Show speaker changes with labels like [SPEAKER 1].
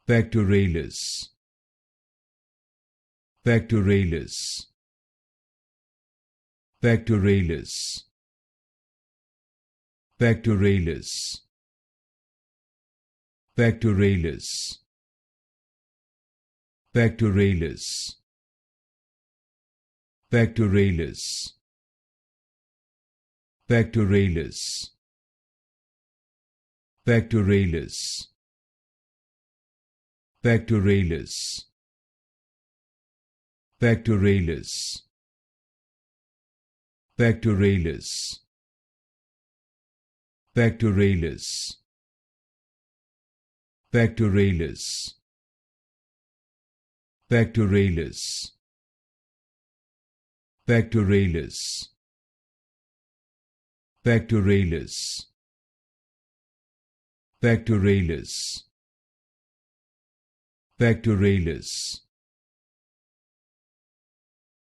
[SPEAKER 1] Pectoralis, Pectoralis, Pectoralis, Pectoralis, Pectoralis, Pectoralis, Pectoralis, Pectoralis, Pectoralis, Pectoralis, Pectoralis, Pectoralis, Pectoralis, Pectoralis, Pectoralis, Pectoralis, Pectoralis, Pectoralis, Pectoralis,